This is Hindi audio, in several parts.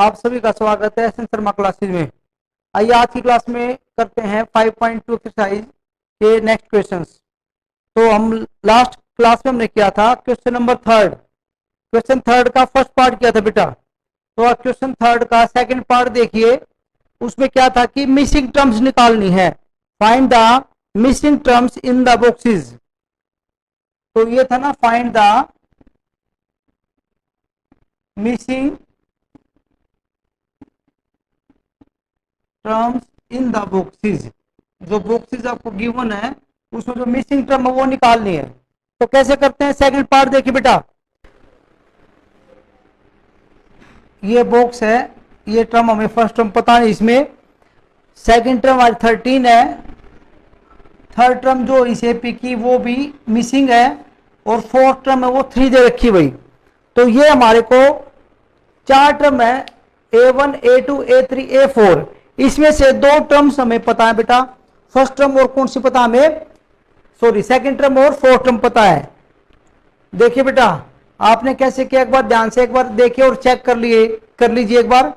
आप सभी का स्वागत है एसएन शर्मा क्लासेज में। आइए आज की क्लास में करते हैं 5.2 एक्सरसाइज के नेक्स्ट क्वेश्चंस। तो हम लास्ट क्लास में हमने किया था question number third. Question third का फर्स्ट पार्ट किया था बेटा। तो अब क्वेश्चन थर्ड का सेकंड पार्ट देखिए। उसमें क्या था कि मिसिंग टर्म्स निकालनी है। Find the missing terms in the boxes. तो ये था ना, find the missing terms in the boxes. जो बॉक्सेस आपको गिवन है उसमें जो मिसिंग टर्म है वो निकालनी है। तो कैसे करते हैं, सेकंड पार्ट देखिए बेटा। ये बॉक्स है, ये टर्म हमें फर्स्ट टर्म पता नहीं, इसमें सेकंड टर्म आज 13 है, थर्ड टर्म जो इसे पी की वो भी मिसिंग है, और फोर्थ टर्म है वो 3 दे रखी भाई। तो ये हमारे को 4 टर्म है, A1 A2 A3 A4। इसमें से 2 टर्म्स हमें पता है बेटा। फर्स्ट टर्म और कौन सी पता हमें, सॉरी सेकंड टर्म और फोर्थ टर्म पता है। देखिए बेटा आपने कैसे किया, एक बार ध्यान से एक बार देखिए और चेक कर लीजिए एक बार।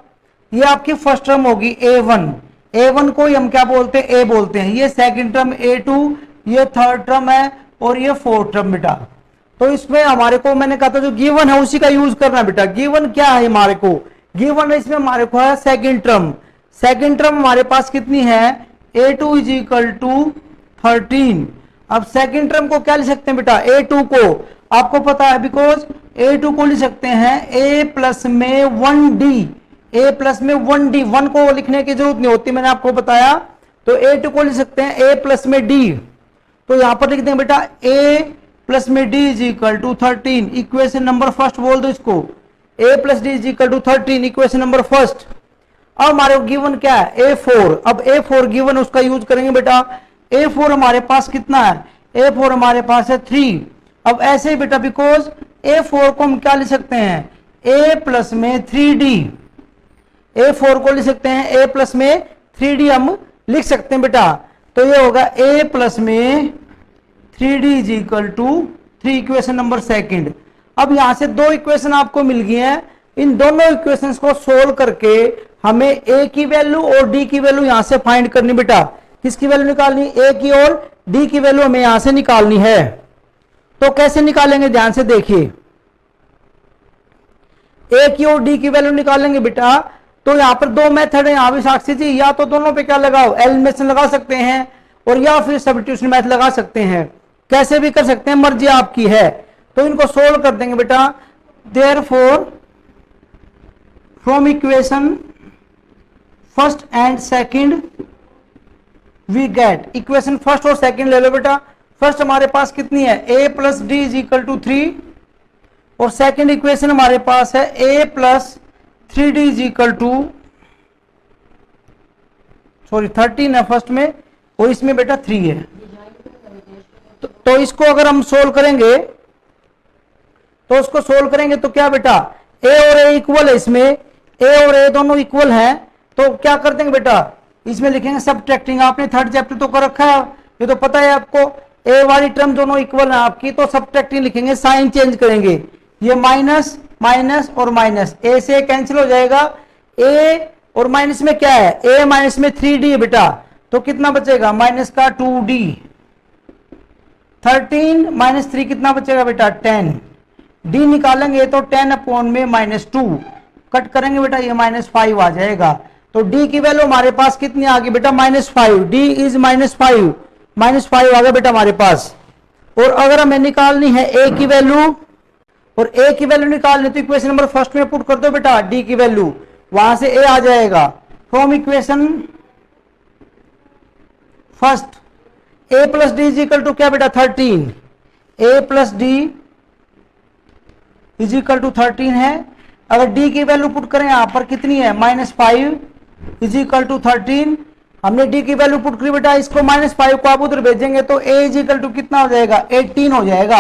ये आपकी फर्स्ट टर्म होगी A1। A1 को हम क्या बोलते हैं, A बोलते हैं। ये सेकंड टर्म A2, ये थर्ड टर्म है, और ये फोर्थ टर्म बेटा। तो इसमें हमारे को मैंने कहा था जो गिवन है उसी का यूज करना बेटा। गिवन क्या है हमारे को, गिवन इसमें हमारे को है सेकंड टर्म। सेकंड टर्म हमारे पास कितनी है, A2 इज इक्वल टू 13। अब सेकंड टर्म को क्या लिख सकते हैं बेटा, A2 को आपको पता है, बिकॉज A2 को लिख सकते हैं A प्लस में 1D। A प्लस में 1D, 1 को लिखने की जरूरत नहीं होती, मैंने आपको बताया। तो A2 को लिख सकते हैं A प्लस में D। तो यहां पर लिख देंगे बेटा A प्लस में D is equal to 13। Equation number first बोल दो इसको, A plus D is equal to 13, equation number first. अब हमारे गिवन क्या है, A4। अब A4 गिवन उसका यूज करेंगे बेटा। A4 हमारे पास कितना है, A4 हमारे पास है 3। अब ऐसे ही बेटा, बिकॉज A4 को हम क्या लिख सकते हैं, A प्लस में 3D। A4 को लिख सकते हैं A प्लस में 3D हम लिख सकते हैं बेटा। तो ये होगा A प्लस में 3D is equal to 3, equation number second. अब यहां से 2 इक्वेशन आपको मिल गई हैं। इन दोनों इक्वेशंस को सोल्व करके हमें A की वैल्यू और D की वैल्यू यहां से फाइंड करनी बेटा। किसकी वैल्यू निकालनी, A की और D की वैल्यू हमें यहां से निकालनी है। तो कैसे निकालेंगे, ध्यान से देखिए। A की और D की वैल्यू निकालेंगे बेटा। तो यहां पर 2 मेथड है, यहां भी साक्षी जी, या तो दोनों पे क्या लगाओ, एलिमिनेशन लगा सकते हैं, और या फिर सब्स्टिट्यूशन मेथड लगा सकते हैं। कैसे भी कर सकते हैं, मर्जी आपकी है। तो इनको सोल्व कर देंगे बेटा। Therefore from equation first and second we get, equation first और सेकंड ले लो बेटा। फर्स्ट हमारे पास कितनी है, A plus D is equal to 3, और सेकंड इक्वेशन हमारे पास है A plus 3D is equal to, sorry 13 है फर्स्ट में, और इसमें बेटा 3 है। तो इसको अगर हम सोल्व करेंगे, तो उसको सोल्व करेंगे तो क्या बेटा, A और A इक्वल है, इसमें A और A दोनों इक्वल हैं। तो क्या कर देंगे बेटा, इसमें लिखेंगे सबट्रैक्टिंग। आपने थर्ड चैप्टर तो कर रखा है, ये तो पता है आपको। A वाली टर्म दोनों इक्वल है आपकी, तो सबट्रैक्टिंग लिखेंगे, साइन चेंज करेंगे। ये माइनस माइनस और माइनस, A से कैंसिल हो जाएगा। A और माइनस में क्या है, A माइनस में 3D है बेटा। तो कितना बचेगा, माइनस का 2D। 13 माइनस 3 कितना बचेगा बेटा, 10। D निकालेंगे तो 10 अपॉन में -2, कट करेंगे बेटा, ये -5 आ जाएगा। तो D की वैल्यू हमारे पास कितनी आ गई बेटा, -5। D इज -5, -5 आ गया बेटा हमारे पास। और अगर हमें निकालनी है A की वैल्यू, और A की वैल्यू निकालनी तो इक्वेशन नंबर फर्स्ट में पुट कर दो बेटा D की वैल्यू, वहां से A आ जाएगा। From equation first A plus D is equal to क्या बेटा, 13। A plus D is equal to 13 है। अगर D की वैल्यू पुट करें यहां पर कितनी है, -5 इज इक्वल टू 13। हमने D की वैल्यू पुट करी बेटा, इसको -5 को आप उधर भेजेंगे तो A इज इक्वल टू कितना हो जाएगा, 18 हो जाएगा।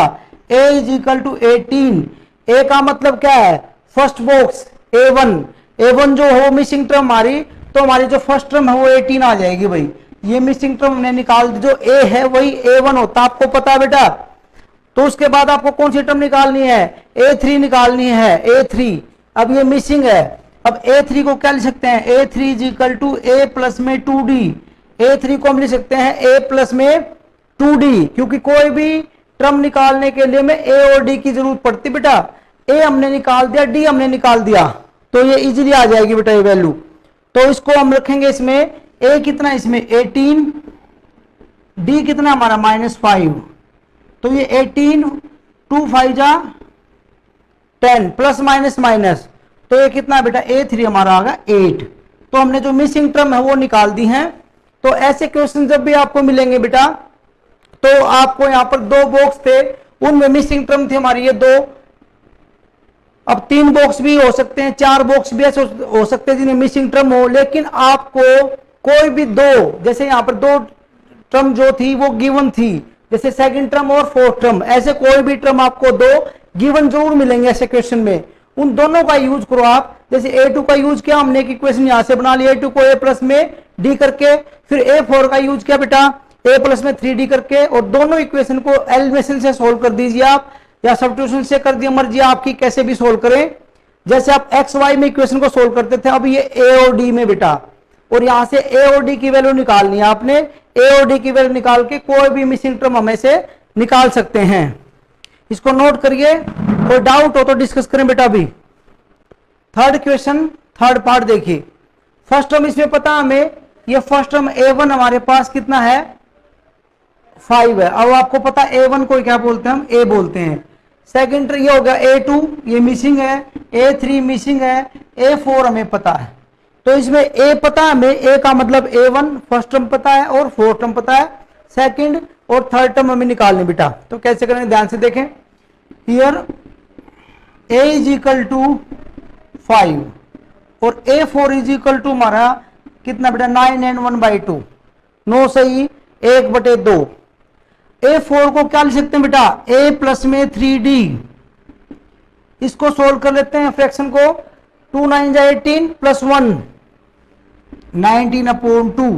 A is equal to 18। A का मतलब क्या है, फर्स्ट बॉक्स A1। A1 जो हो मिसिंग टर्म हमारी, तो हमारी जो फर्स्ट टर्म है वो 18 आ जाएगी भाई। ये मिसिंग टर्म हमने निकाल दी, जो A है वही A1 होता, आपको पता है बेटा। तो उसके बाद आपको कौन सी टर्म निकालनी है, A3 निकालनी है, A3। अब ये मिसिंग है, अब A3 को क्या लिख सकते हैं, A3 is equal to A plus में 2D। A3 को हम लिख सकते हैं A प्लस में 2D, क्योंकि कोई भी टर्म निकालने के लिए में A और D की जरूरत पड़ती बेटा। A हमने निकाल दिया, D हमने निकाल दिया, तो ये इजीली आ जाएगी बेटा ये वैल्यू। तो इसको हम रखेंगे इसमें A कितना, इसमें 18, D कितना हमारा -5, तो ये 18 2 5 जा 10 प्लस माइनस माइनस, तो ये कितना बेटा A3 हमारा आ गया 8। तो हमने जो मिसिंग टर्म है वो निकाल दी है। तो ऐसे क्वेश्चन जब भी आपको मिलेंगे बेटा, तो आपको यहां पर 2 बॉक्स थे, उनमें मिसिंग टर्म थी हमारी ये 2। अब 3 बॉक्स भी हो सकते हैं, 4 बॉक्स भी ऐसे हो सकते हैं जिन्हें मिसिंग टर्म हो, लेकिन आपको कोई भी 2, जैसे यहां पर 2 टर्म जो थी वो गिवन थी, जैसे सेकंड टर्म और फोर्थ टर्म, ऐसे कोई भी टर्म आपको 2 गिवन जरूर मिलेंगे ऐसे क्वेश्चन में। उन दोनों का यूज करो आप। जैसे A2 का यूज किया हमने, एक इक्वेशन यहां से बना लिया A2 को A प्लस में D करके, फिर A4 का यूज किया बेटा A प्लस में 3D करके, और दोनों इक्वेशन को एलिमिनेशन से सोल्व कर दीजिए आप, या सब्स्टिट्यूशन से कर दिया, मर्जी आपकी कैसे भी सोल्व करें। जैसे आप XY में इक्वेशन को सोल्व करते थे, अब ये A और D में बेटा, और यहां से A और D की वैल्यू निकालनी है आपने। A और D की वैल्यू निकाल के कोई भी मिसिंग टर्म हमें से निकाल सकते हैं। इसको नोट करिए, कोई डाउट हो तो डिस्कस करें बेटा। अभी थर्ड क्वेश्चन, थर्ड पार्ट देखिए। फर्स्ट टर्म इसमें पता हमें, ये फर्स्ट टर्म A1 हमारे पास कितना है 5 है। अब आपको पता A1 को क्या बोलते हैं, हम A बोलते हैं। सेकंड ये हो गया A2, ये मिसिंग है, A3 मिसिंग है, A4 हमें पता है। तो इसमें A पता है हमें, A का मतलब A1 फर्स्ट टर्म पता है और फोर्थ टर्म पता है, सेकंड और थर्ड टर्म हमें निकालने बेटा। तो कैसे करेंगे ध्यान से देखें। Here A is equal to 5 और A4 इज इक्वल टू हमारा कितना बेटा 9 and 1/2, 9 सही 1/2। A4 को क्या लिख सकते हैं बेटा A प्लस में 3D। इसको सोल्व कर लेते हैं फ्रैक्शन को, 2 9 जा 18 प्लस 1 19/2।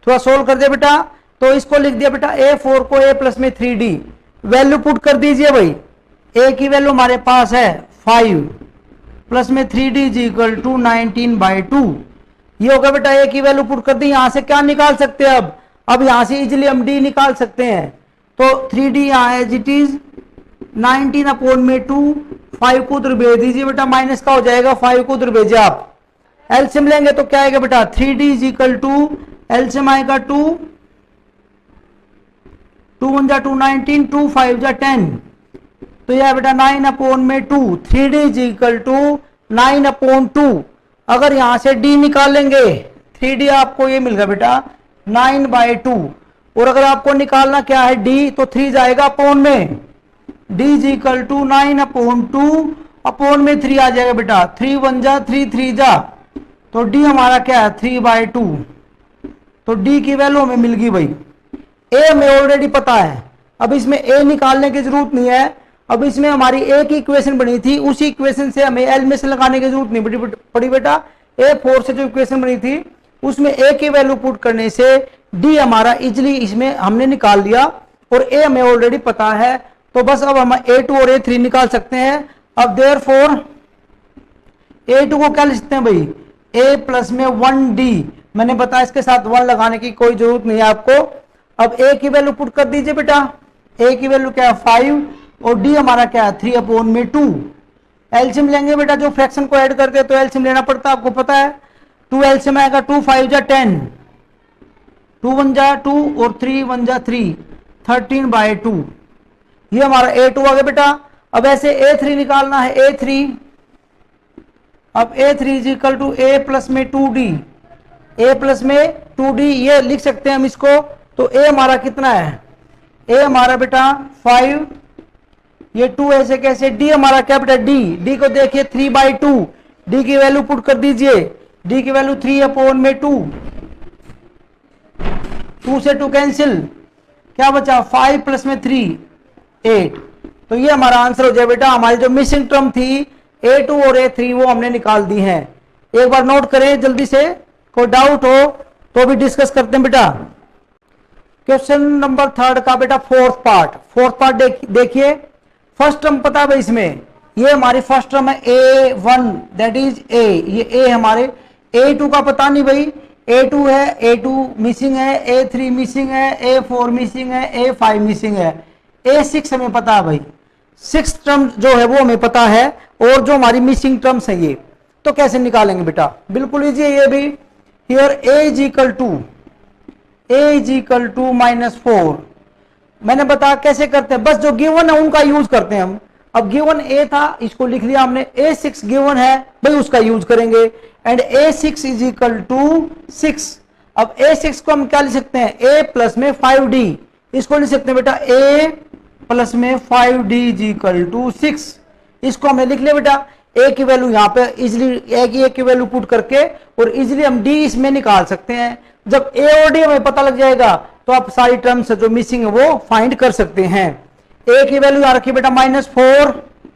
थोड़ा सोल्व कर दिया बेटा, तो इसको लिख दिया बेटा A4 को A प्लस में 3D। वैल्यू पुट कर दीजिए भाई। A की वैल्यू हमारे पास है 5 प्लस में 3D इज इक्वल टू 19/2। ये होगा बेटा A की वैल्यू पुट कर दी। यहां से क्या निकाल सकते हैं अब यहां से इजिली हम D निकाल सकते हैं। तो 3D यहां एज इट इज 19/2, 5 को उधर भेज दीजिए बेटा, माइनस का हो जाएगा, 5 को उधर भेजे आप। एलसीएम लेंगे तो क्या आएगा बेटा 3D is equal to LCM आएगा 2 1 जा 2 19, 2 5 जा 10, तो यह बेटा 9/2। 3D is equal to 9/2। अगर यहां से D निकालेंगे 3D आपको ये मिल गया बेटा 9/2, और अगर आपको निकालना क्या है D, तो 3 जाएगा अपोन में, D is equal to 9/2 upon में 3 आ जाएगा बेटा, 3 1 जा 3 3 जा, तो D हमारा क्या है 3/2। तो D की वैल्यू हमें मिल गई भाई। A हमें ऑलरेडी पता है, अब इसमें A निकालने की जरूरत नहीं है। अब इसमें हमारी A की इक्वेशन बनी थी, उसी इक्वेशन से हमें एलिमिनेशन लगाने की जरूरत नहीं पड़ी बेटा। A4 से जो इक्वेशन बनी थी उसमें A की वैल्यू पुट करने से D हमारा इजिली इसमें हमने निकाल लिया, और A हमें ऑलरेडी पता है। तो बस अब हम A2 और A3 निकाल सकते हैं। अब देयरफॉर A2 को क्या लिख सकते हैं भाई A प्लस में 1D। मैंने बताया इसके साथ 1 लगाने की कोई जरूरत नहीं है आपको। अब A की वैल्यू पुट कर दीजिए बेटा। A की वैल्यू क्या है 5 और D हमारा क्या है 3/2। एलसीएम लेंगे बेटा, जो फ्रैक्शन को ऐड करते हैं तो एलसीएम लेना पड़ता है, आपको पता है। 2 एलसीएम आएगा 2 5 जा 10, 2 1 जा 2 और 3 1 जा 3, 13/2। ये हमारा A2 आ गया बेटा। अब ऐसे A3 निकालना है। A3, अब A3 is equal to A plus में 2D। A प्लस में 2D ये लिख सकते हैं हम इसको। तो A हमारा कितना है, A हमारा बेटा 5, ये 2 ऐसे कैसे, D हमारा क्या बेटा D को देखिए 3/2। D की वैल्यू पुट कर दीजिए, D की वैल्यू 3/2, 2 से 2 कैंसिल, क्या बचा 5 प्लस में 3 8। तो ये हमारा आंसर हो जाए बेटा। हमारी जो मिसिंग टर्म थी A2 और A3 वो हमने निकाल दी है। एक बार नोट करें जल्दी से, कोई डाउट हो तो भी डिस्कस करते हैं बेटा। क्वेश्चन नंबर 3 का बेटा फोर्थ पार्ट देखिए। फर्स्ट टर्म पता है इसमें ये हमारी फर्स्ट टर्म है A1 दैट इज A, ये A हमारे। A2 का पता नहीं भाई, A2 है, A2 मिसिंग है, A3 मिसिंग है, A4 मिसिंग है, A5 मिसिंग है, A6 हमें पता है भाई, 6th टर्म जो है वो हमें पता है, और जो हमारी मिसिंग टर्म्स है ये, तो कैसे निकालेंगे बेटा, बिल्कुल इजी है ये भी। Here A is equal to -4, मैंने बताया कैसे करते हैं, बस जो गिवन है उनका यूज करते हैं हम। अब गिवन A था, इसको लिख लिया हमने, A6 गिवन है भाई, उसका यूज करेंगे, and A6 is equal to 6। अब A6 को हम क्या लिख सकते हैं, A प्लस में 5D, इसको लिख सकते हैं बेटा A प्लस में 5D इज इक्वल टू 6। इसको हमने लिख लिया बेटा, A की वैल्यू यहाँ पे इजिली A की वैल्यू पुट करके, और इजिली हम D इसमें निकाल सकते हैं। जब A और D हमें पता लग जाएगा तो आप सारी टर्म्स जो मिसिंग है वो फाइंड कर सकते हैं। A की वैल्यू यहाँ रखिए बेटा -4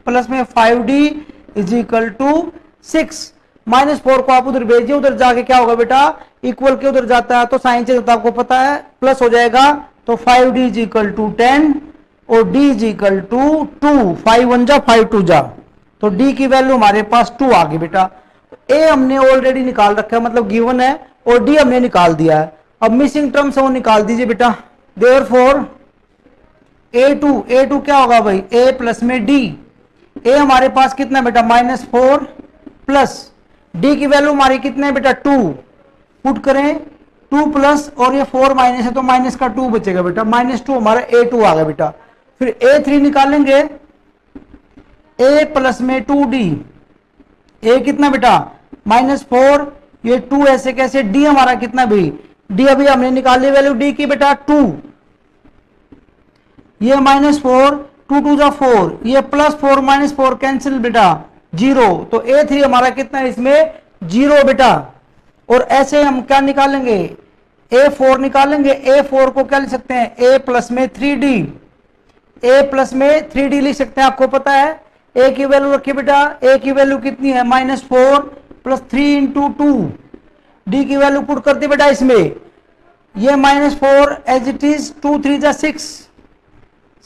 प्लस में 5D इज इक्वल टू 6। -4 को आप उधर भेजिए, उधर जाके क्या होगा बेटा, इक्वल के उधर जाता है तो साइन चेंज होता है, आपको पता है, प्लस हो जाएगा, तो 5D इज इक्वल टू 10 और D इज इक्वल टू 2, 5 1 जा 5 2 जा, तो D की वैल्यू हमारे पास 2 आ गई बेटा। A हमने ऑलरेडी निकाल रखा है, मतलब गिवन है, और D हमने निकाल दिया है। अब मिसिंग टर्म्स वो निकाल दीजिए बेटा। देयरफॉर A2 क्या होगा भाई, A प्लस में D। A हमारे पास कितना बेटा, -4 प्लस D की वैल्यू हमारी कितने बेटा 2, पुट करें 2 प्लस, और ये 4 माइनस है तो माइनस का 2 बचेगा बेटा, -2 हमारा A2 आ गया बेटा। फिर A3 निकालेंगे, A प्लस में 2D, A कितना बेटा -4, ये 2 ऐसे कैसे, D हमारा कितना भी, D अभी हमने निकाल ली वैल्यू D की बेटा 2, ये -4, 2 2 जा 4, ये +4 -4 कैंसिल बेटा 0, तो A3 हमारा कितना है इसमें 0 बेटा। और ऐसे हम क्या निकालेंगे, A4 निकालेंगे, A4 को क्या लिख सकते हैं, A प्लस में 3D, A प्लस में 3D लिख सकते हैं, आपको पता है। A की वैल्यू रखिए बेटा, A की वैल्यू कितनी है, -4 प्लस 3 इंटू 2, D की वैल्यू पुट कर दी बेटा इसमें, ये -4 एज इट इज, 2 3 जा 6,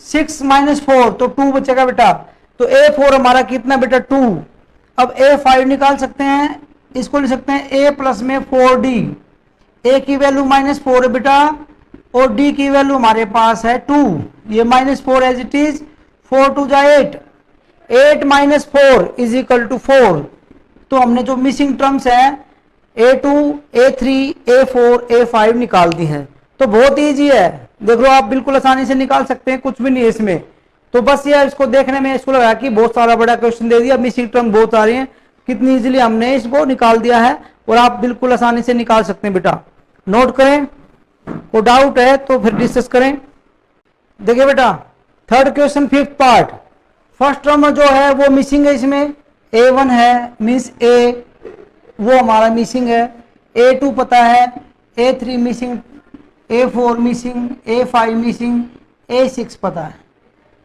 6 -4 तो 2 बचेगा बेटा, तो A4 हमारा कितना बेटा 2। अब A5 निकाल सकते हैं, इसको लिख सकते हैं A प्लस में 4D, A की वैल्यू -4 है बेटा, और D की वैल्यू हमारे पास है 2, ये -4 एज इट इज, 4 2 जा 8, 8 -4 इज इक्वल टू 4। तो हमने जो मिसिंग टर्म्स है A2 A3 A4 A5 निकाल दी हैं। तो बहुत ईजी है, देख लो आप, बिल्कुल आसानी से निकाल सकते हैं, कुछ भी नहीं है इसमें। तो बस ये इसको देखने में इसको लगा कि बहुत सारा बड़ा क्वेश्चन दे दिया, मिसिंग टर्म बहुत आ रही है, कितनी इजीली हमने इसको निकाल दिया है, और आप बिल्कुल आसानी से निकाल सकते हैं बेटा। नोट करें, कोई डाउट है तो फिर डिस्कस करें। देखिए बेटा, third question 5th part, first term जो है वो मिसिंग है, इसमें A1 है, मीन्स A वो हमारा मिसिंग है, A2 पता है, A3 missing, A4 missing, A5 missing, A6 पता है।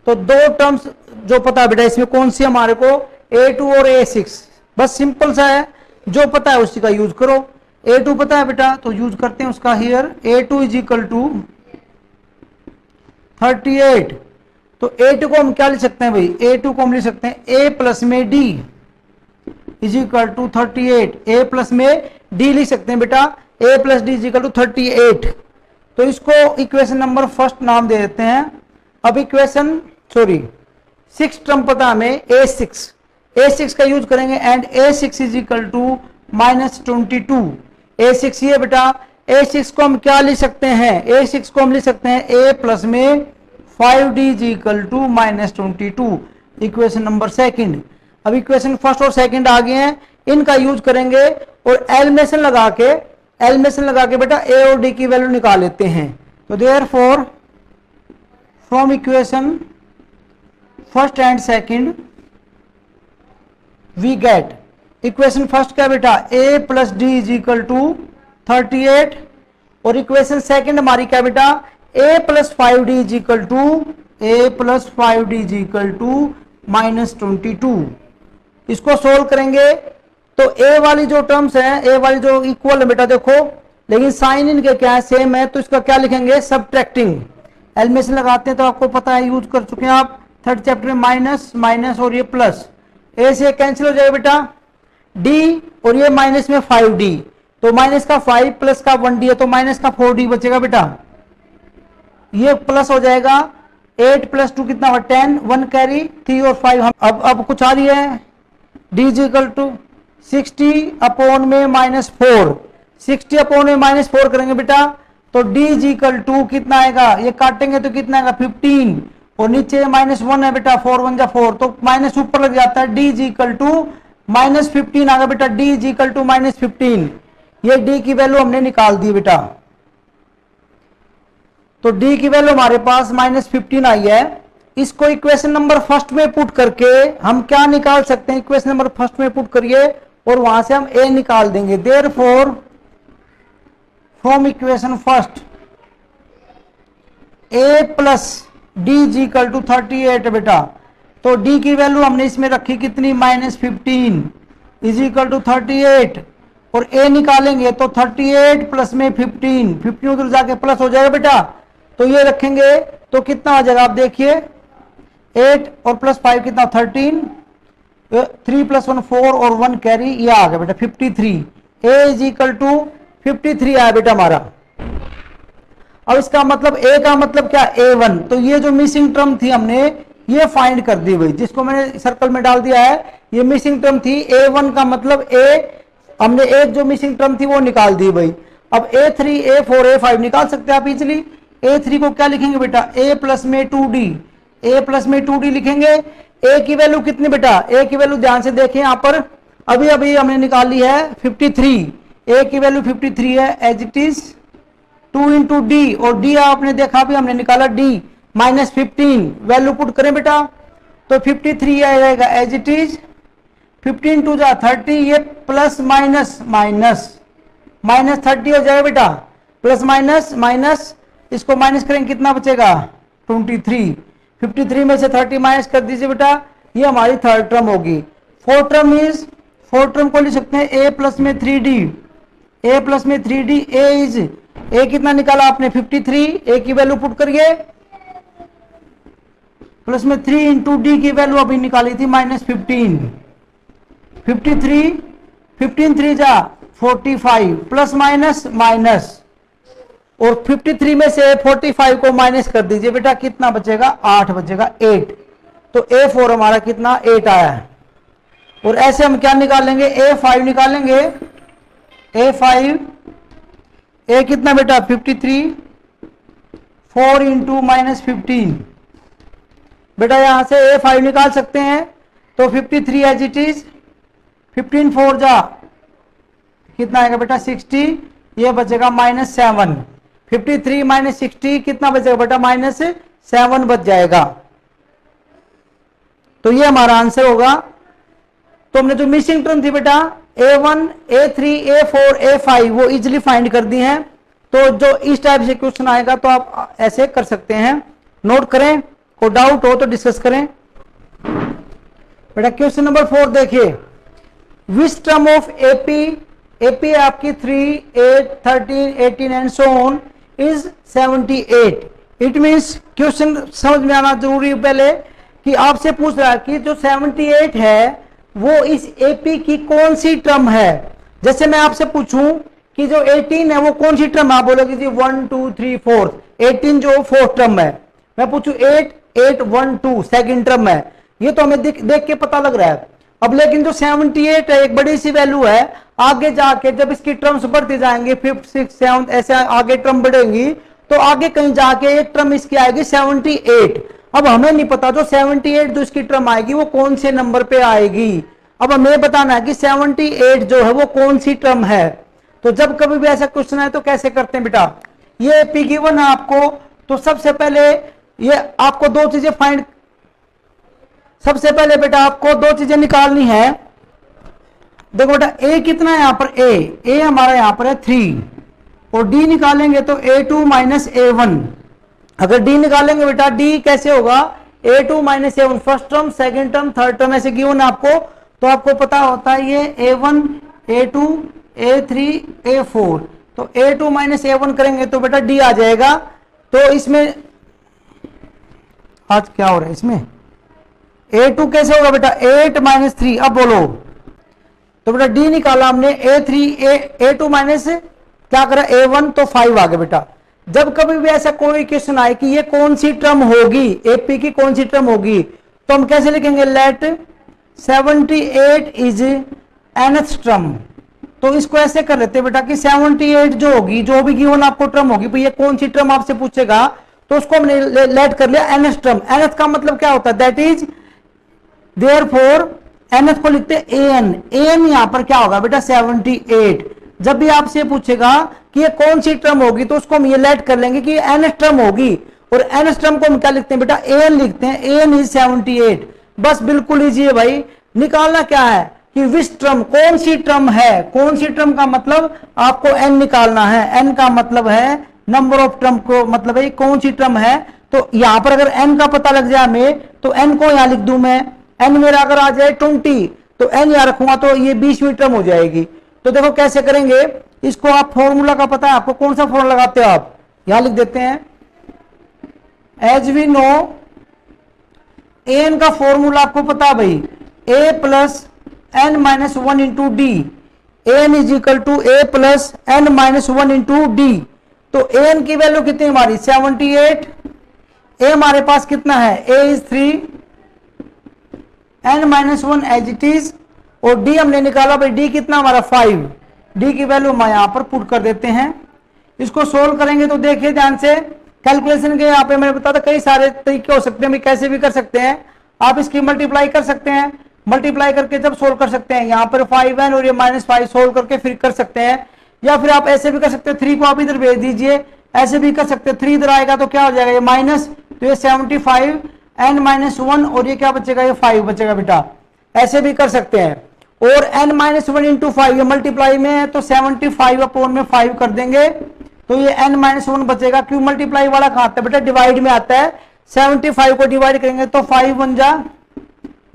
तो दो टर्म्स जो पता है बेटा इसमें कौन सी हमारे को, A2 और A6, बस सिंपल सा है, जो पता है उसी का यूज करो। A2 पता है बेटा तो यूज करते हैं उसका। Here A2 is equal to 38, तो A2 को हम क्या लिख सकते हैं भाई, A2 को हम लिख सकते हैं A प्लस में D is equal to 38, A plus में D लिख सकते हैं बेटा, A plus D is equal to 38। तो इसको इक्वेशन नंबर फर्स्ट नाम दे देते हैं। अब इक्वेशन 6 टर्म पता हमें A6 का यूज करेंगे, and A6 is equal to -22, A6 ये बेटा, A6 को हम क्या लिख सकते हैं, A6 को हम लिख सकते हैं A प्लस में 5D is equal to -22, equation number second. अब इक्वेशन फर्स्ट और सेकंड आ गए हैं, इनका यूज करेंगे और एलिमिनेशन लगा के बेटा A और D की वैल्यू निकाल लेते हैं। तो therefore from equation first and second we get, equation first क्या बेटा, A plus D is equal to 38, और इक्वेशन सेकंड हमारी क्या बेटा, A plus 5D is equal to -22। इसको सोल्व करेंगे तो A वाली जो टर्म्स है, A वाली जो इक्वल है बेटा देखो, लेकिन साइन इनके क्या है, सेम है, तो इसका क्या लिखेंगे, सब्ट्रैक्टिंग। एलिमिनेशन लगाते हैं तो आपको पता है, यूज कर चुके हैं आप थर्ड चैप्टर में, माइनस माइनस और ये प्लस, ए से कैंसिल हो जाएगा बेटा डी, और ये माइनस में 5d, तो माइनस का 5 प्लस का 1d है तो माइनस का 4d बचेगा बेटा। ये प्लस हो जाएगा 8 प्लस 2 कितना हुआ 10, 1 कैरी 3 और 5। हम अब कुछ आ रही है d is equal to 60 upon में -4, 60 अपॉन में -4 करेंगे बेटा तो d इज इक्वल टू कितना आएगा, ये काटेंगे तो कितना आएगा 15, और नीचे -1 है बेटा 4 1 जा 4, तो माइनस ऊपर लग जाता है, d इज इक्वल टू -15 आ गया बेटा, d इज इक्वल टू -15। ये d की वैल्यू हमने निकाल दी बेटा, तो d की वैल्यू हमारे पास -15 आई है। इसको इक्वेशन नंबर फर्स्ट में पुट करके हम क्या निकाल सकते हैं, इक्वेशन नंबर फर्स्ट में पुट करिए और वहां से हम a निकाल देंगे। Therefore from equation first a plus d is equal to 38 बेटा, तो d की वैल्यू हमने इसमें रखी कितनी -15 इज इक्वल टू 38, और a निकालेंगे तो 38 प्लस में 15 उधर जाके प्लस हो जाएगा बेटा, तो ये रखेंगे तो कितना आ जाएगा आप देखिए 8 और प्लस 5 कितना 13, 3 प्लस 1 4 और 1 कैरी, ये आ गया बेटा 53। a इज इक्वल टू 53 आया बेटा हमारा। अब इसका मतलब a का मतलब क्या a1, तो ये जो मिसिंग टर्म थी हमने ये फाइंड कर दी भाई, जिसको मैंने सर्कल में डाल दिया है, ये मिसिंग टर्म थी a1 का मतलब a, हमने एक जो मिसिंग टर्म थी वो निकाल दी भाई। अब a3 a4 a5 निकाल सकते हैं आप इजिली। a3 को क्या लिखेंगे बेटा a प्लस में 2d, a प्लस में 2d लिखेंगे। a की वैल्यू कितनी बेटा, a की वैल्यू ध्यान से देखें यहाँ पर अभी अभी हमने निकाली है 53, a की वैल्यू 53 है as it is 2 into D, और डी आपने देखा भी हमने निकाला d -15, वैल्यू पुट करें बेटा तो 53 आएगा एज इट इज 15 2 जा 30, ये प्लस माइनस -30 हो जाएगा बेटा, प्लस माइनस इसको माइनस करेंगे कितना बचेगा 23, 53 में से 30 माइनस कर दीजिए बेटा, ये हमारी थर्ड टर्म होगी। फोर्थ टर्म को लिख सकते हैं a प्लस में 3d, a प्लस में 3d, a कितना निकाला आपने 53, a की वैल्यू पुट करिए प्लस में 3 इंटू डी की वैल्यू अभी निकाली थी -15, 53 15 3 जा 45 प्लस माइनस और 53 में से 45 को माइनस कर दीजिए बेटा, कितना बचेगा 8 बचेगा 8, तो a4 हमारा कितना 8 आया है। और ऐसे हम क्या निकालेंगे a5 निकालेंगे, a5 a कितना बेटा 53, 4 इंटू -15 बेटा, यहां से a5 निकाल सकते हैं तो 53 एज इट इज 15 4 जा कितना आएगा बेटा 60, ये बचेगा -7, 53 -60 कितना बचेगा बेटा -7 बच जाएगा, तो ये हमारा आंसर होगा। तो हमने जो मिसिंग टर्म थी बेटा a1 a3 a4 a5 वो इजिली फाइंड कर दी है। तो जो इस टाइप से क्वेश्चन आएगा तो आप ऐसे कर सकते हैं, नोट करें, को डाउट हो तो डिस्कस करें बेटा। क्वेश्चन नंबर 4 देखिए, विच टर्म ऑफ एपी आपकी 3 8 13 18 and so on is 78। It means question समझ में आना जरूरी है पहले कि आपसे पूछ रहा है कि जो 78 है वो इस एपी की कौन सी टर्म है। जैसे मैं आपसे पूछूं कि जो 18 है वो कौन सी टर्म है, आप बोलोगे जी 1 2 3 4, 18 जो फोर्थ टर्म है। मैं पूछूं 8 8 1 2 सेकंड टर्म है, ये तो हमें देख के पता लग रहा है। अब लेकिन जो 78 है एक बड़ी सी वैल्यू है, आगे जाके जब इसकी टर्म्स बढ़ती जाएंगे 5th 6th 7th ऐसे आगे टर्म बढ़ेंगी तो आगे कहीं जाके एक टर्म इसकी आएगी 78। अब हमें नहीं पता जो 78 जो इसकी टर्म आएगी वो कौन से नंबर पे आएगी। अब हमें बताना है कि 78 जो है वो कौन सी टर्म है। तो जब कभी भी ऐसा क्वेश्चन है तो कैसे करते हैं बेटा, ये एपी गिवन है आपको, तो सबसे पहले ये आपको दो चीजें फाइंड, सबसे पहले बेटा आपको दो चीजें निकालनी है। देखो बेटा a कितना है यहाँ पर, a हमारा यहाँ पर है 3 और d निकालेंगे तो a2 माइनस a1। अगर d निकालेंगे बेटा d कैसे होगा, a2 minus a1 first term second term third term ऐसे गिवन आपको, तो आपको पता होता है ये a1 a2 a3 a4, तो a2 माइनस a1 करेंगे तो बेटा d आ जाएगा। तो इसमें आज क्या हो रहा है, इसमें A2 कैसे होगा बेटा, 8 माइनस 3। अब बोलो, तो बेटा D निकाला हमने, A2 माइनस क्या करा A1, तो 5 आ गया बेटा। जब कभी भी ऐसा कोई क्वेश्चन आए कि ये कौन सी टर्म होगी, AP की कौन सी टर्म होगी, तो हम कैसे लिखेंगे, लेट 78 इज nth टर्म। तो इसको ऐसे कर लेते हैं बेटा कि 78 जो होगी, जो भी गिवन आपको टर्म होगी, तो ये कौन सी टर्म आपसे पूछेगा, तो उसको हमने लेट कर लिया nth टर्म। nth का मतलब क्या होता है, दैट इज देयरफॉर nth को लिखते हैं an। an यहां पर क्या होगा बेटा 78। जब भी आपसे पूछेगा कि ये कौन सी टर्म होगी, तो उसको हम ये लेट कर लेंगे कि nth टर्म होगी, और nth टर्म को हम क्या लिखते हैं बेटा, an लिखते हैं। an is 78। बस बिल्कुल इजी है भाई। निकालना क्या है कि विच टर्म, कौन सी टर्म है, कौन सी टर्म का मतलब आपको n निकालना है। n का मतलब है नंबर ऑफ टर्म को, मतलब है कौन सी टर्म है। तो यहां पर अगर n का पता लग जाए हमें, तो n को यहां लिख दूं मैं, n मेरा अगर आ जाए 20, तो n यहां रखूंगा तो ये 20वीं टर्म हो जाएगी। तो देखो कैसे करेंगे इसको, आप फॉर्मूला का पता है आपको, कौन सा फॉर्मूला लगाते हो आप, यहां लिख देते हैं, एज वी नो an का फॉर्मूला आपको पता है भाई, a plus n minus 1 into D. an is equal to a plus n minus 1 into D. तो an की वैल्यू कितनी हमारी 78, a हमारे पास कितना है, a is 3, n minus 1 as it is, और d हमने निकाला भाई, d कितना हमारा 5। d की वैल्यू हम यहां पर पुट कर देते हैं। इसको सोल्व करेंगे तो देखिए ध्यान से, कैलकुलेशन के यहाँ पे मैंने बताया था कई सारे तरीके हो सकते हैं, भी कैसे भी कर सकते हैं। आप इसकी मल्टीप्लाई कर सकते हैं, मल्टीप्लाई करके जब सोल्व कर सकते हैं, यहाँ पर 5n और ये -5 सोल्व करके फिर कर सकते हैं। या फिर आप ऐसे भी कर सकते हैं, 3 को आप इधर भेज दीजिए, ऐसे भी कर सकते हैं। 3 इधर आएगा तो क्या हो जाएगा, ये माइनस, तो ये 75 n माइनस 1, और ये क्या बचेगा, ये 5 बचेगा बेटा। ऐसे भी कर सकते हैं। और n माइनस 1 इंटू 5 ये मल्टीप्लाई में है, तो 75 अपॉन में 5 कर देंगे, तो ये n माइनस 1 बचेगा। क्यों मल्टीप्लाई वाला कहाँ आता है बेटा, डिवाइड में आता है। 75 को डिवाइड करेंगे तो 5 1 जा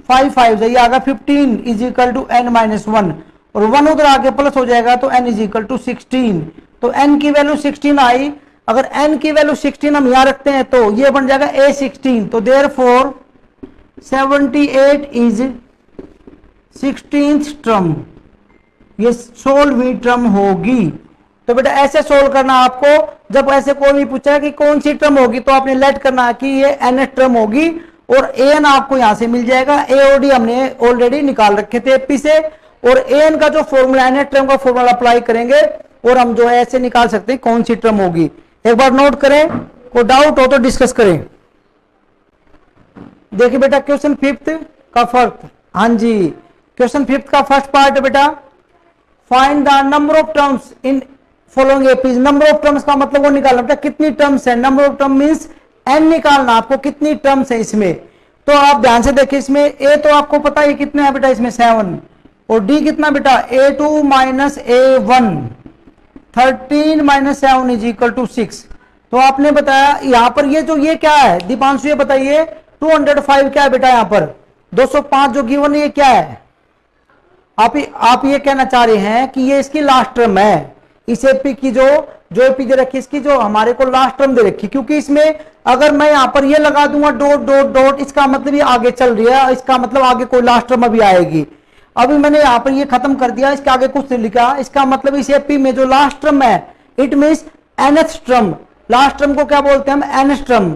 5 5 जा, ये आगा 15 is equal to n minus 1, और 1 उधर आगे प्लस हो जाएगा, तो n इज इक्वल टू 16। तो n की वैल्यू 16 आई। अगर n की वैल्यू 16 हम यहां रखते हैं, तो ये बन जाएगा a16। तो देयरफॉर 78 इज 16th टर्म, ये 16वीं टर्म होगी। तो बेटा ऐसे सोल्व करना आपको, जब ऐसे कोई भी पूछा कि कौन सी टर्म होगी, तो आपने लेट करना है कि ये nth टर्म होगी, और an आपको यहां से मिल जाएगा। a और d हमने ऑलरेडी निकाल रखे थे एपी से, और an का जो फॉर्मूला nth टर्म का फॉर्मूला अप्लाई करेंगे, और हम जो है ऐसे निकाल सकते हैं कौन सी टर्म होगी। एक बार नोट करें, कोई डाउट हो तो डिस्कस करें। देखिए बेटा क्वेश्चन 5th का फर्स्ट, हाँ जी, क्वेश्चन 5th का फर्स्ट पार्ट है बेटा, find the number of terms in following APs. Number of terms का मतलब वो निकालना बेटा कितनी टर्म्स है। Number of term means n निकालना आपको, कितनी टर्म्स है इसमें। तो आप ध्यान से देखिए, इसमें a तो आपको पता है कितना है बेटा, इसमें 7, और d कितना बेटा a2 minus a1, 13 minus 7 is equal to 6। तो आपने बताया यहां पर ये जो ये क्या है दीपांशु, ये बताइए 205 क्या है बेटा, यहां पर 205 जो गिवन ये क्या है। आप ये कहना चाह रहे हैं कि ये इसकी लास्ट टर्म है, इस एपी की जो एपी दे रखी, इसकी जो हमारे को लास्ट टर्म दे रखी। क्योंकि इसमें अगर मैं यहां पर ये लगा दूंगा डॉट डॉट डॉट, इसका मतलब ये आगे चल रही है, इसका मतलब आगे कोई लास्ट टर्म अभी आएगी। अभी मैंने यहां पर ये खत्म कर दिया, इसके आगे कुछ नहीं लिखा, इसका मतलब इस एपी में जो लास्ट टर्म है, it means nth term. Last term को क्या बोलते हैं हम, nth टर्म।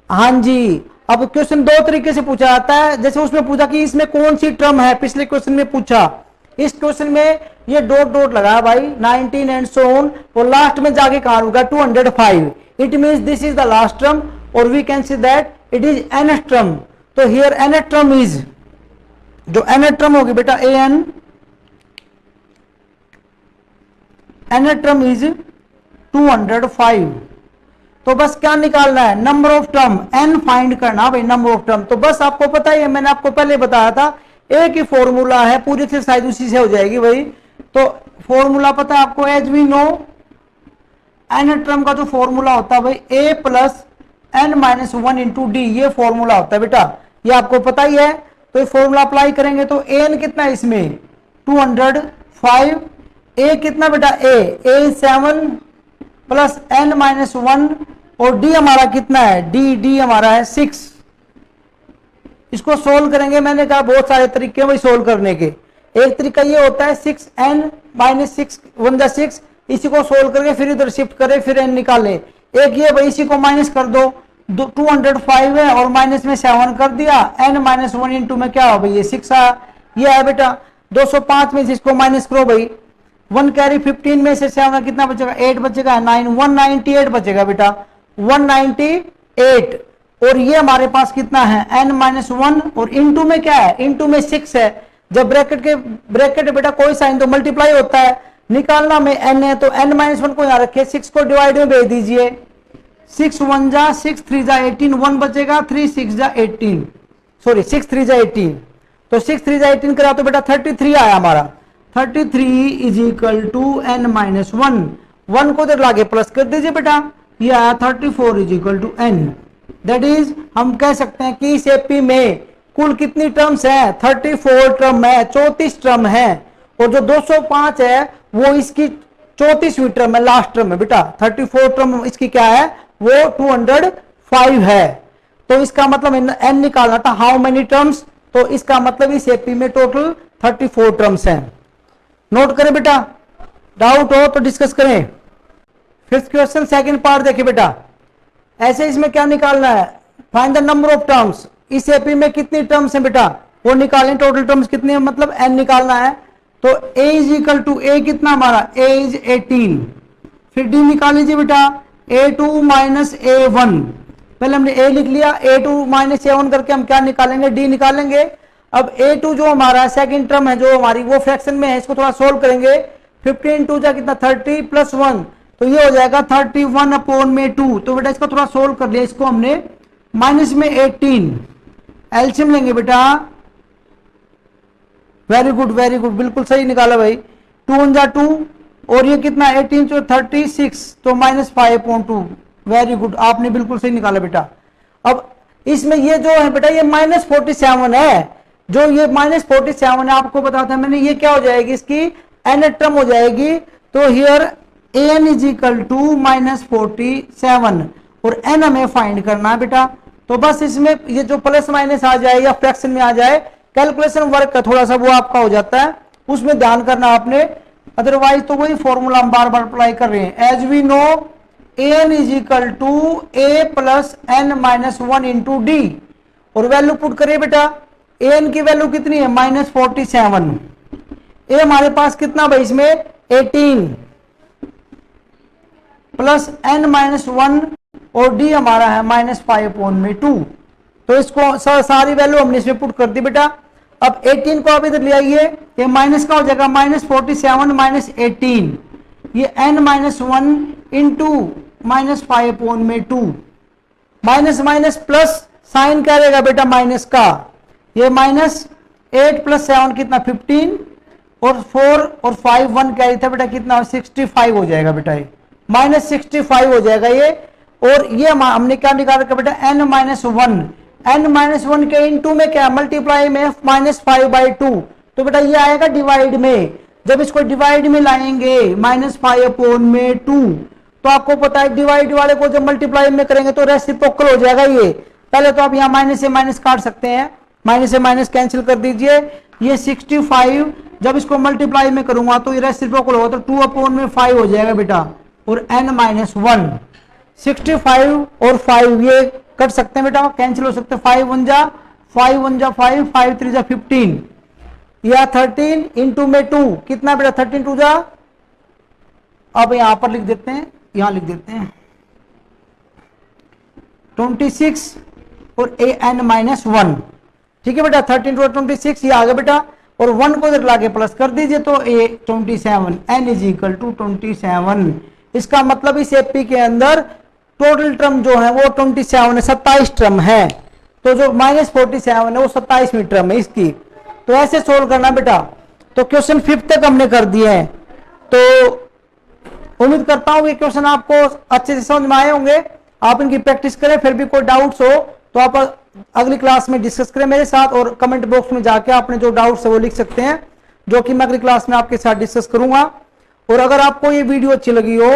हाँ जी, अब क्वेश्चन दो तरीके से पूछा जाता है। जैसे उसमें पूछा कि इसमें कौन सी टर्म है, पिछले क्वेश्चन में पूछा, इस क्वेश्चन में ये डॉट डॉट लगाया भाई 19 एंड सो ऑन, और लास्ट में जाके कहां होगा 205। It means this is the last term, और we can see that it is nth term. तो हियर nth टर्म इज, जो nth टर्म होगी बेटा nth टर्म इज 205। तो बस क्या निकालना है, number of term, n find करना भाई, नंबर ऑफ टर्म। तो बस आपको पता ही है, मैंने आपको पहले बताया था, एक ही फॉर्मूला है, पूरी एक्सरसाइज उसी से हो जाएगी भाई। तो फॉर्मूला पता है आपको, as we know n term का जो फॉर्मूला होता है भाई a plus n minus 1 into D, ये फॉर्मूला होता है बेटा, ये आपको पता ही है। तो ये फॉर्मूला अप्लाई करेंगे तो an कितना है इसमें 205, a कितना बेटा a 7 प्लस n माइनस 1, और d हमारा कितना है, d हमारा है 6। इसको सोल्व करेंगे, मैंने कहा बहुत सारे तरीके हैं भाई सोल्व करने के। एक तरीका ये होता है 6n माइनस 6 1 जा 6, इसी को सोल्व करके फिर इधर शिफ्ट करें फिर n निकालें। एक ये भाई इसी को माइनस कर दो, 205 है और माइनस में 7 कर दिया, n माइनस 1 इंटू में क्या हो भाई ये 6 आया, ये है बेटा। 205 में से इसको माइनस करो भाई, 1 कैरी 15 में से 7 कितना बचेगा 8 बचेगा, 9 198 बचेगा बेटा, 198। और ये हमारे पास कितना है n माइनस 1 और इंटू में क्या है, इंटू में 6 है। जब ब्रैकेट बेटा कोई साइन तो मल्टीप्लाई होता है, निकालना में n है तो n माइनस 1 को यहाँ रखे, 6 को डिवाइड में भेज दीजिए, 6 1 जा 6 3 जा 18, 1 बचेगा 3 6 जा 18, सॉरी 6 3 जा 18, तो 6 3 जा 18 करा तो बेटा 33 आया हमारा। 33 is equal to n minus 1 को इधर लाके प्लस कर दीजिए बेटा, ये आया 34 is equal to n। That is हम कह सकते हैं कि इस एपी में कुल कितनी टर्म्स है, 34 टर्म है, 34 टर्म है, और जो 205 है वो इसकी 34वीं टर्म है, लास्ट टर्म है बेटा। 34 टर्म इसकी क्या है, वो 205 है। तो इसका मतलब n निकालना था, हाउ मेनी टर्म्स, तो इसका मतलब इस एपी में टोटल 34 टर्म्स हैं। नोट करें बेटा, डाउट हो तो डिस्कस करें। फिफ्थ क्वेश्चन सेकंड पार्ट देखिए बेटा, ऐसे इसमें क्या निकालना है, find the number of terms. इस एपी में कितनी टर्म्स हैं बेटा वो निकालें, टोटल टर्म्स कितनी है, मतलब n निकालना है। तो a is equal to a कितना हमारा, a इज 18, फिर d निकाल लीजिए बेटा, a2 माइनस a1, पहले हमने a लिख लिया, a2 माइनस a1 करके हम क्या निकालेंगे, d निकालेंगे। अब a2 जो हमारा सेकंड टर्म है जो हमारी वो फ्रैक्शन में है, इसको थोड़ा सोल्व करेंगे, 15 2 जा कितना 30 प्लस 1, तो ये हो जाएगा 31 अपॉन में 2। तो बेटा इसको थोड़ा सोल्व कर लिया, इसको हमने माइनस में 18, एलसीएम लेंगे बेटा, वेरी गुड बिल्कुल सही निकाला भाई, 2 1 जा 2 और ये कितना 18 तो 36, तो माइनस 5/2, वेरी गुड, आपने बिल्कुल सही निकाला बेटा। अब इसमें ये जो है बेटा ये माइनस 47 है, जो ये माइनस 47 है आपको बताया था मैंने, ये क्या हो जाएगी इसकी n टर्म हो जाएगी। तो here an is equal to minus 47 और n हमें फाइंड करना है बेटा। तो बस इसमें ये जो प्लस माइनस आ जाए या फ्रैक्शन में आ जाए, कैलकुलेशन वर्क का थोड़ा सा वो आपका हो जाता है, उसमें ध्यान करना आपने, अदरवाइज तो वही फॉर्मूला हम बार बार अप्लाई कर रहे हैं। As we know an is equal to a plus n minus 1 into D, और वैल्यू पुट करिए बेटा, an की वैल्यू कितनी है माइनस 47, a हमारे पास कितना भाई इसमें 18 प्लस n माइनस 1 और d हमारा है माइनस 5/2। तो इसको सारी वैल्यू हमने इसमें पुट कर दी बेटा। अब 18 को आप इधर ले आइए, ये माइनस का हो जाएगा माइनस 47 माइनस 18, ये n minus 1 into minus 5/2, minus minus plus sign क्या रहेगा बेटा माइनस का, ये माइनस 8 प्लस 7 कितना 15 और 4 और 5 1 क्या था बेटा कितना 65 हो जाएगा बेटा, ये माइनस 65 हो जाएगा ये। और ये हमने क्या निकाल रखा बेटा n माइनस 1 के इंटू में क्या मल्टीप्लाई में माइनस 5/2, तो बेटा ये आएगा डिवाइड में। जब इसको डिवाइड में लाएंगे माइनस 5/2, तो आपको पता है डिवाइड वाले को जब मल्टीप्लाई में करेंगे तो रेसिप्रोकल हो जाएगा ये। पहले तो आप यहाँ माइनस से माइनस काट सकते हैं, माइनस से माइनस कैंसिल कर दीजिए, ये 65 जब इसको मल्टीप्लाई में करूंगा तो ये रेसिप्रोकल होगा, तो 2/5 हो जाएगा बेटा, और n माइनस 1, 65 और 5 ये कट सकते हैं बेटा, कैंसिल हो सकते हैं, 5 1 जा 5, 5 3 जा 15, या 13 इंटू में 2 कितना बेटा 13 2 जा, अब यहां पर लिख देते हैं, यहां लिख देते हैं 26 और n माइनस 1, ठीक है बेटा, 13 2 26 ये आ गया बेटा, और 1 को इधर लाके प्लस कर दीजिए तो a 27, n is equal to 27। इसका मतलब इस एपी के अंदर टोटल टर्म जो है वो 27 है, 27 टर्म है, तो जो माइनस 47 है वो 27वीं टर्म है इसकी। तो ऐसे सोल्व करना बेटा। तो क्वेश्चन 5 तक हमने कर दिए हैं, तो उम्मीद करता हूं ये क्वेश्चन आपको अच्छे से समझ में आए होंगे। आप इनकी प्रैक्टिस करें, फिर भी कोई डाउट्स हो तो आप अगली क्लास में डिस्कस करें मेरे साथ, और कमेंट बॉक्स में जाके आपने जो डाउट्स है वो लिख सकते हैं, जो कि मैं अगली क्लास में आपके साथ डिस्कस करूंगा। और अगर आपको ये वीडियो अच्छी लगी हो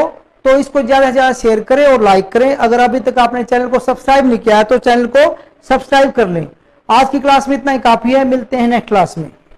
तो इसको ज्यादा से ज्यादा शेयर करें और लाइक करें। अगर अभी तक आपने चैनल को सब्सक्राइब नहीं किया है तो चैनल को सब्सक्राइब कर लें। आज की क्लास में इतना ही काफी है, मिलते हैं नेक्स्ट क्लास में।